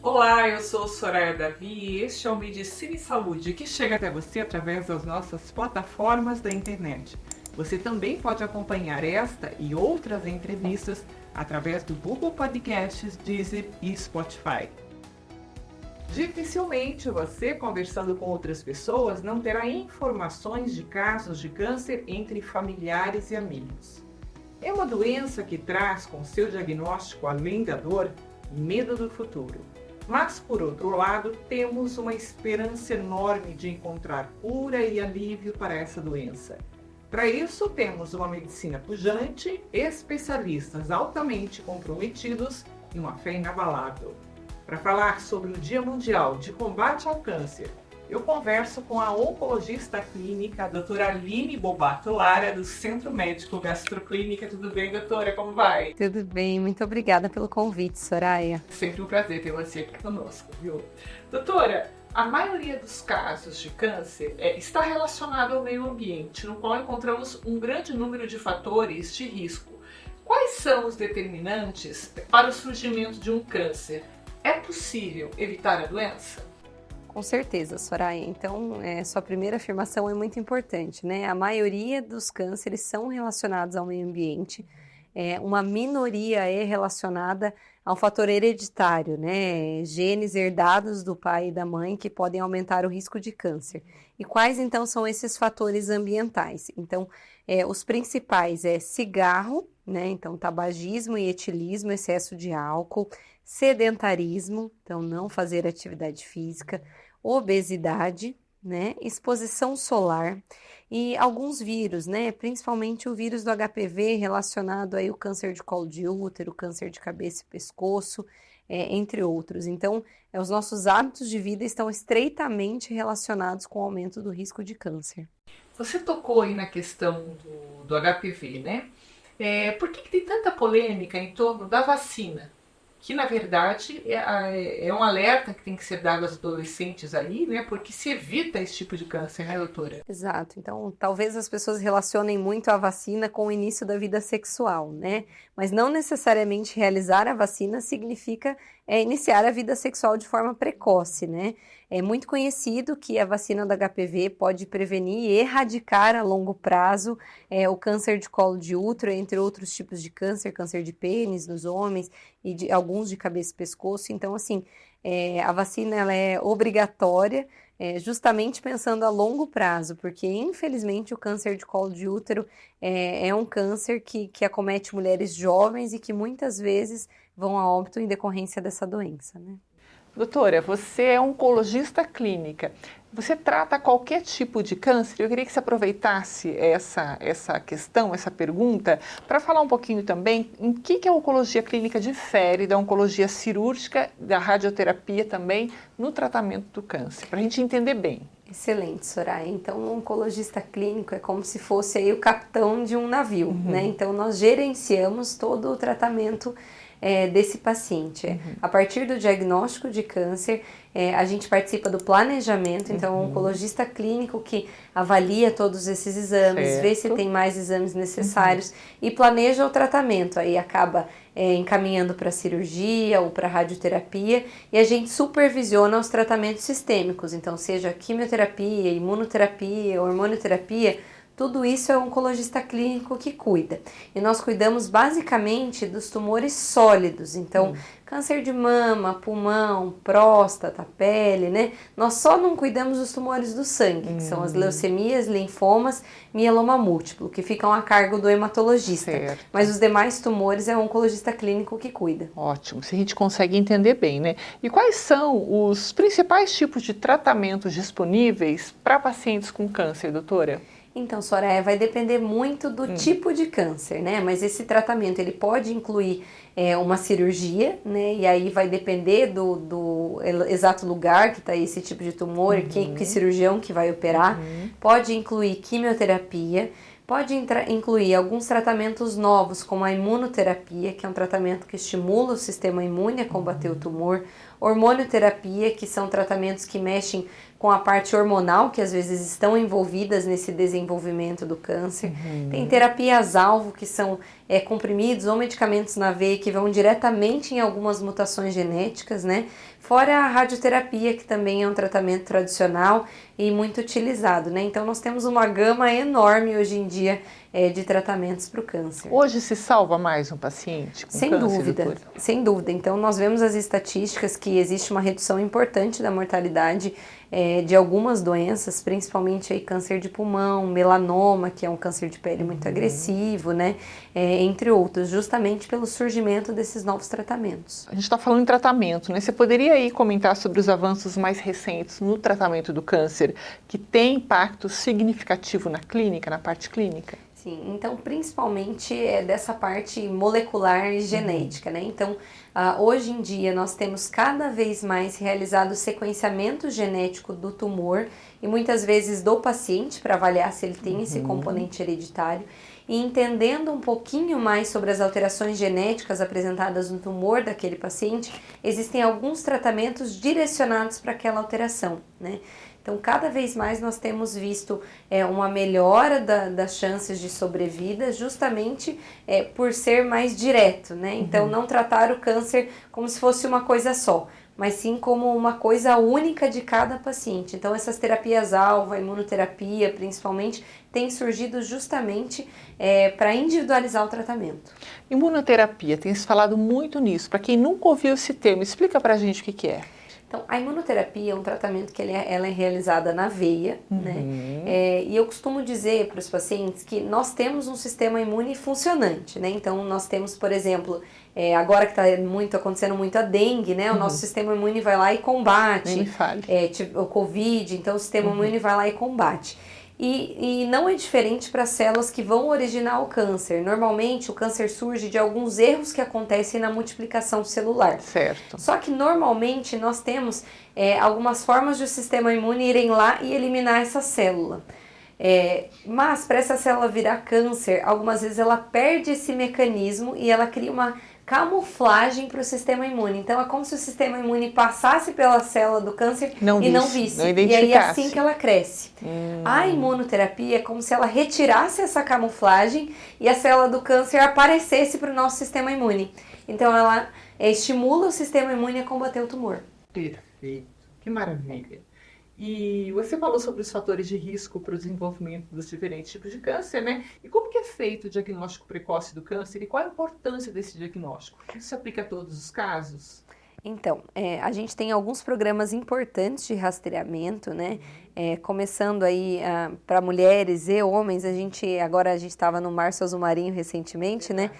Olá, eu sou Soraya Davi e este é o Medicina e Saúde, que chega até você através das nossas plataformas da internet. Você também pode acompanhar esta e outras entrevistas através do Google Podcasts, Deezer e Spotify. Dificilmente você, conversando com outras pessoas, não terá informações de casos de câncer entre familiares e amigos. É uma doença que traz com seu diagnóstico, além da dor, medo do futuro. Mas, por outro lado, temos uma esperança enorme de encontrar cura e alívio para essa doença. Para isso, temos uma medicina pujante, especialistas altamente comprometidos e uma fé inabalável. Para falar sobre o Dia Mundial de Combate ao Câncer, eu converso com a oncologista clínica, a doutora Aline Bobato Lara, do Centro Médico Gastroclínica. Tudo bem, doutora? Como vai? Tudo bem, muito obrigada pelo convite, Soraya. Sempre um prazer ter você aqui conosco, viu? Doutora, a maioria dos casos de câncer está relacionado ao meio ambiente, no qual encontramos um grande número de fatores de risco. Quais são os determinantes para o surgimento de um câncer? É possível evitar a doença? Com certeza, Soraya. Então, sua primeira afirmação é muito importante, né? A maioria dos cânceres são relacionados ao meio ambiente. Uma minoria é relacionada ao fator hereditário, né? Genes herdados do pai e da mãe que podem aumentar o risco de câncer. E quais, então, são esses fatores ambientais? Então, os principais é cigarro, né? Então, tabagismo e etilismo, excesso de álcool, sedentarismo, então não fazer atividade física, obesidade, né, exposição solar e alguns vírus, né, principalmente o vírus do HPV relacionado aí ao câncer de colo de útero, câncer de cabeça e pescoço, entre outros. Então, os nossos hábitos de vida estão estreitamente relacionados com o aumento do risco de câncer. Você tocou aí na questão do HPV, né? Por que tem tanta polêmica em torno da vacina? Que na verdade é um alerta que tem que ser dado aos adolescentes ali, né? Porque se evita esse tipo de câncer, né, doutora? Exato. Então, talvez as pessoas relacionem muito a vacina com o início da vida sexual, né? Mas não necessariamente realizar a vacina significa iniciar a vida sexual de forma precoce, né? É muito conhecido que a vacina do HPV pode prevenir e erradicar a longo prazo o câncer de colo de útero, entre outros tipos de câncer, câncer de pênis nos homens e alguns de cabeça e pescoço. Então, assim, a vacina ela é obrigatória, justamente pensando a longo prazo, porque infelizmente o câncer de colo de útero é um câncer que acomete mulheres jovens e que muitas vezes vão a óbito em decorrência dessa doença, né? Doutora, você é oncologista clínica. Você trata qualquer tipo de câncer? Eu queria que você aproveitasse essa questão, essa pergunta, para falar um pouquinho também em que a oncologia clínica difere da oncologia cirúrgica, da radioterapia também, no tratamento do câncer, para a gente entender bem. Excelente, Soraya. Então, o oncologista clínico é como se fosse aí o capitão de um navio, né? Então, nós gerenciamos todo o tratamento desse paciente. A partir do diagnóstico de câncer, a gente participa do planejamento, então o oncologista clínico que avalia todos esses exames, Certo. vê se tem mais exames necessários e planeja o tratamento, aí acaba encaminhando para cirurgia ou para radioterapia e a gente supervisiona os tratamentos sistêmicos, então seja quimioterapia, imunoterapia, hormonioterapia, tudo isso é o oncologista clínico que cuida. E nós cuidamos basicamente dos tumores sólidos. Então, câncer de mama, pulmão, próstata, pele, né? Nós só não cuidamos dos tumores do sangue, que são as leucemias, linfomas, mieloma múltiplo, que ficam a cargo do hematologista. Certo. Mas os demais tumores é o oncologista clínico que cuida. Ótimo, se a gente consegue entender bem, né? E quais são os principais tipos de tratamentos disponíveis para pacientes com câncer, doutora? Então, Soraya, vai depender muito do tipo de câncer, né? Mas esse tratamento, ele pode incluir uma cirurgia, né? E aí vai depender do exato lugar que está esse tipo de tumor, que cirurgião que vai operar. Pode incluir quimioterapia, pode incluir alguns tratamentos novos, como a imunoterapia, que é um tratamento que estimula o sistema imune a combater o tumor, hormonioterapia, que são tratamentos que mexem com a parte hormonal, que às vezes estão envolvidas nesse desenvolvimento do câncer. Tem terapias-alvo, que são comprimidos ou medicamentos na veia que vão diretamente em algumas mutações genéticas, né? Fora a radioterapia, que também é um tratamento tradicional e muito utilizado, né? Então nós temos uma gama enorme hoje em dia de tratamentos para o câncer. Hoje se salva mais um paciente com Sem câncer, dúvida, doutora? sem dúvida. Então nós vemos as estatísticas que existe uma redução importante da mortalidade de algumas doenças, principalmente aí câncer de pulmão, melanoma, que é um câncer de pele muito agressivo, né? Entre outros, justamente pelo surgimento desses novos tratamentos. A gente está falando em tratamento, né? Você poderia aí comentar sobre os avanços mais recentes no tratamento do câncer, que tem impacto significativo na clínica, na parte clínica? Sim, então principalmente dessa parte molecular e genética, né? Então, hoje em dia nós temos cada vez mais realizado sequenciamento genético do tumor e muitas vezes do paciente para avaliar se ele tem esse componente hereditário e entendendo um pouquinho mais sobre as alterações genéticas apresentadas no tumor daquele paciente, existem alguns tratamentos direcionados para aquela alteração, né? Então, cada vez mais nós temos visto uma melhora das chances de sobrevida justamente por ser mais direto, né? Então, não tratar o câncer como se fosse uma coisa só, mas sim como uma coisa única de cada paciente. Então, essas terapias-alvo, a imunoterapia principalmente, têm surgido justamente para individualizar o tratamento. Imunoterapia, tem se falado muito nisso. Para quem nunca ouviu esse termo, explica para a gente o que é. Então, a imunoterapia é um tratamento que ela é realizada na veia, né? E eu costumo dizer para os pacientes que nós temos um sistema imune funcionante, né? Então, nós temos, por exemplo, agora que está acontecendo muito a dengue, né? O nosso sistema imune vai lá e combate. Nem me fale. O Covid, então o sistema imune vai lá e combate. E não é diferente para células que vão originar o câncer. Normalmente, o câncer surge de alguns erros que acontecem na multiplicação celular. Certo. Só que, normalmente, nós temos algumas formas de o sistema imune irem lá e eliminar essa célula. Mas, para essa célula virar câncer, algumas vezes ela perde esse mecanismo e ela cria uma camuflagem para o sistema imune. Então, é como se o sistema imune passasse pela célula do câncer não visse. E aí é assim que ela cresce. A imunoterapia é como se ela retirasse essa camuflagem e a célula do câncer aparecesse para o nosso sistema imune. Então, ela estimula o sistema imune a combater o tumor. Perfeito, que maravilha. E você falou sobre os fatores de risco para o desenvolvimento dos diferentes tipos de câncer, né? E como que é feito o diagnóstico precoce do câncer e qual a importância desse diagnóstico? Isso se aplica a todos os casos? Então, a gente tem alguns programas importantes de rastreamento, né? Começando aí para mulheres e homens, agora a gente estava no Março Azul Marinho recentemente, né?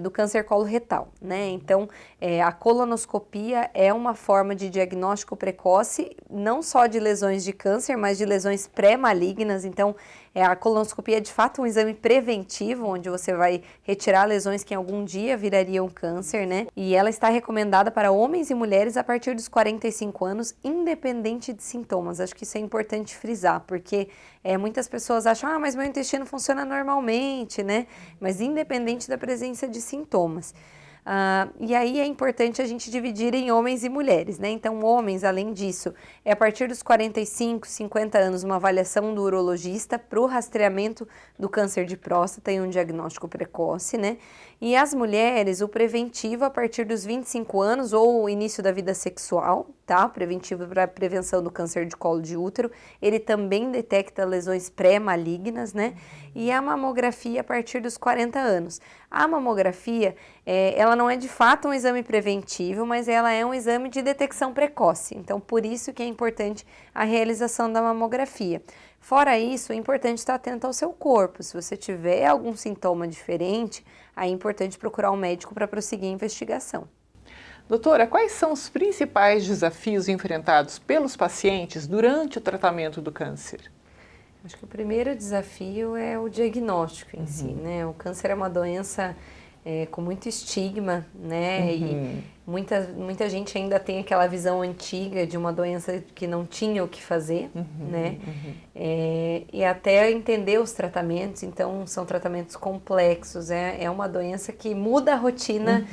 Do câncer coloretal, né? Então, a colonoscopia é uma forma de diagnóstico precoce, não só de lesões de câncer, mas de lesões pré-malignas. Então, a colonoscopia é de fato um exame preventivo, onde você vai retirar lesões que em algum dia virariam câncer, né? E ela está recomendada para homens e mulheres a partir dos 45 anos, independente de sintomas. Acho que isso é importante frisar, porque muitas pessoas acham, mas meu intestino funciona normalmente, né? Mas independente da presença de sintomas. E aí é importante a gente dividir em homens e mulheres, né? Então, homens, além disso, a partir dos 45, 50 anos, uma avaliação do urologista para o rastreamento do câncer de próstata e um diagnóstico precoce, né? E as mulheres, o preventivo a partir dos 25 anos ou o início da vida sexual, tá? Preventivo para prevenção do câncer de colo de útero, ele também detecta lesões pré-malignas, né? E a mamografia a partir dos 40 anos. A mamografia, ela não é de fato um exame preventivo, mas ela é um exame de detecção precoce. Então, por isso que é importante a realização da mamografia. Fora isso, é importante estar atento ao seu corpo. Se você tiver algum sintoma diferente, aí é importante procurar um médico para prosseguir a investigação. Doutora, quais são os principais desafios enfrentados pelos pacientes durante o tratamento do câncer? Acho que o primeiro desafio é o diagnóstico em si, né? O câncer é uma doença com muito estigma, né? E muita gente ainda tem aquela visão antiga de uma doença que não tinha o que fazer, né? E até entender os tratamentos, então são tratamentos complexos, é uma doença que muda a rotina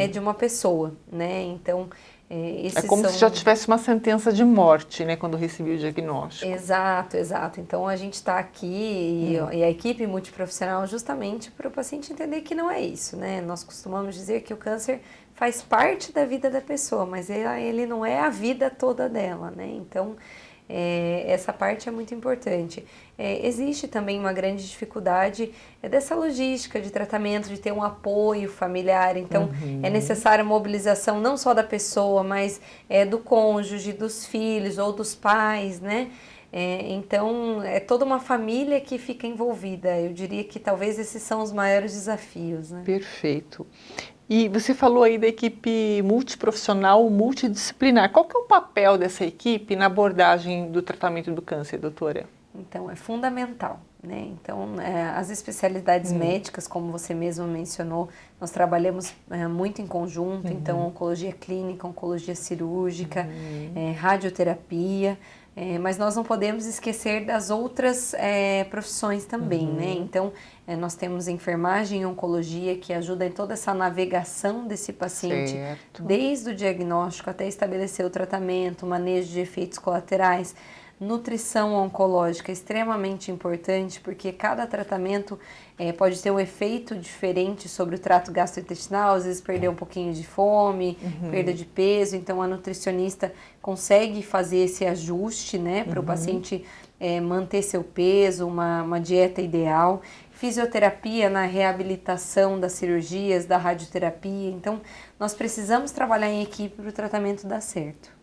de uma pessoa, né? Então É como se já tivesse uma sentença de morte, né, quando recebi o diagnóstico. Exato, exato. Então a gente está aqui e a equipe multiprofissional justamente para o paciente entender que não é isso, né? Nós costumamos dizer que o câncer faz parte da vida da pessoa, mas ele não é a vida toda dela, né? Então essa parte é muito importante. Existe também uma grande dificuldade dessa logística de tratamento, de ter um apoio familiar. Então, é necessária a mobilização não só da pessoa, mas do cônjuge, dos filhos ou dos pais, né? Então, é toda uma família que fica envolvida. Eu diria que talvez esses são os maiores desafios, né? Perfeito. E você falou aí da equipe multiprofissional, multidisciplinar. Qual que é o papel dessa equipe na abordagem do tratamento do câncer, doutora? Então, é fundamental, né? Então, as especialidades médicas, como você mesmo mencionou, nós trabalhamos muito em conjunto, então, oncologia clínica, oncologia cirúrgica, radioterapia, mas nós não podemos esquecer das outras profissões também, né? Então, nós temos enfermagem e oncologia que ajuda em toda essa navegação desse paciente, desde o diagnóstico até estabelecer o tratamento, manejo de efeitos colaterais. Nutrição oncológica é extremamente importante porque cada tratamento pode ter um efeito diferente sobre o trato gastrointestinal, às vezes perder um pouquinho de fome, perda de peso, então a nutricionista consegue fazer esse ajuste, né, para o paciente manter seu peso, uma dieta ideal. Fisioterapia na reabilitação das cirurgias, da radioterapia, então nós precisamos trabalhar em equipe para o tratamento dar certo.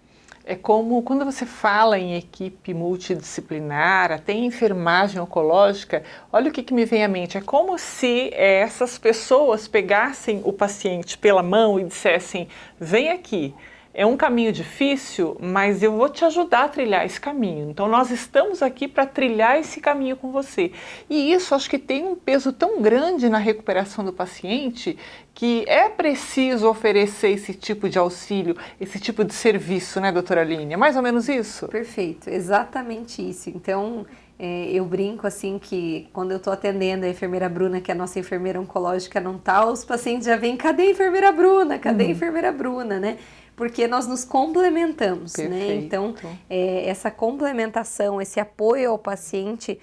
É como quando você fala em equipe multidisciplinar, até em enfermagem oncológica, olha o que me vem à mente. É como se essas pessoas pegassem o paciente pela mão e dissessem, vem aqui. É um caminho difícil, mas eu vou te ajudar a trilhar esse caminho. Então, nós estamos aqui para trilhar esse caminho com você. E isso acho que tem um peso tão grande na recuperação do paciente que é preciso oferecer esse tipo de auxílio, esse tipo de serviço, né, doutora Aline? É mais ou menos isso? Perfeito, exatamente isso. Então, eu brinco assim que quando eu estou atendendo a enfermeira Bruna, que é a nossa enfermeira oncológica, não tá, os pacientes já vêm, cadê a enfermeira Bruna? Cadê a enfermeira Bruna, né? Porque nós nos complementamos, né? Então, essa complementação, esse apoio ao paciente,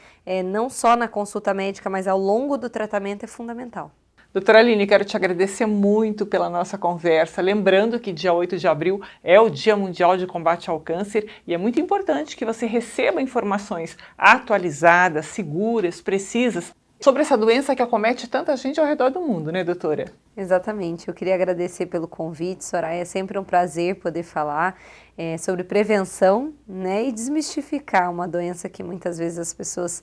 não só na consulta médica, mas ao longo do tratamento é fundamental. Doutora Aline, quero te agradecer muito pela nossa conversa, lembrando que dia 8 de abril é o Dia Mundial de Combate ao Câncer e é muito importante que você receba informações atualizadas, seguras, precisas, sobre essa doença que acomete tanta gente ao redor do mundo, né, doutora? Exatamente. Eu queria agradecer pelo convite, Soraya. É sempre um prazer poder falar sobre prevenção, né, e desmistificar uma doença que muitas vezes as pessoas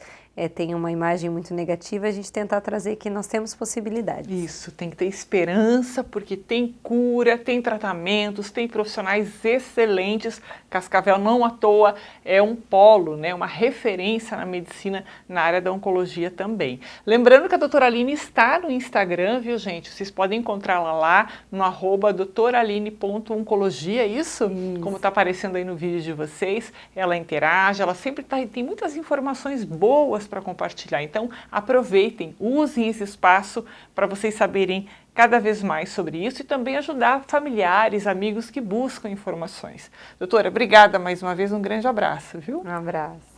têm uma imagem muito negativa. A gente tentar trazer que nós temos possibilidades. Isso, tem que ter esperança, porque tem cura, tem tratamentos, tem profissionais excelentes. Cascavel não à toa é um polo, né, uma referência na medicina na área da oncologia também. Lembrando que a doutora Aline está no Instagram, viu, gente? Vocês podem encontrá-la lá no @doutoraline.oncologia, isso? Como está aparecendo aí no vídeo de vocês, ela interage, ela sempre tem muitas informações boas para compartilhar. Então, aproveitem, usem esse espaço para vocês saberem cada vez mais sobre isso e também ajudar familiares, amigos que buscam informações. Doutora, obrigada mais uma vez, um grande abraço, viu? Um abraço.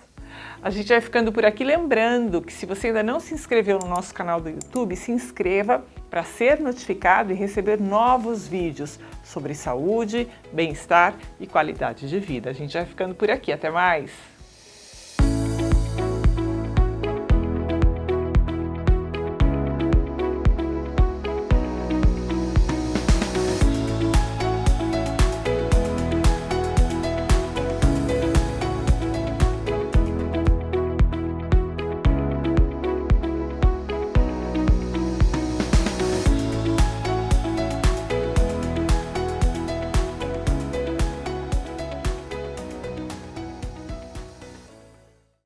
A gente vai ficando por aqui, lembrando que se você ainda não se inscreveu no nosso canal do YouTube, se inscreva para ser notificado e receber novos vídeos sobre saúde, bem-estar e qualidade de vida. A gente vai ficando por aqui, até mais!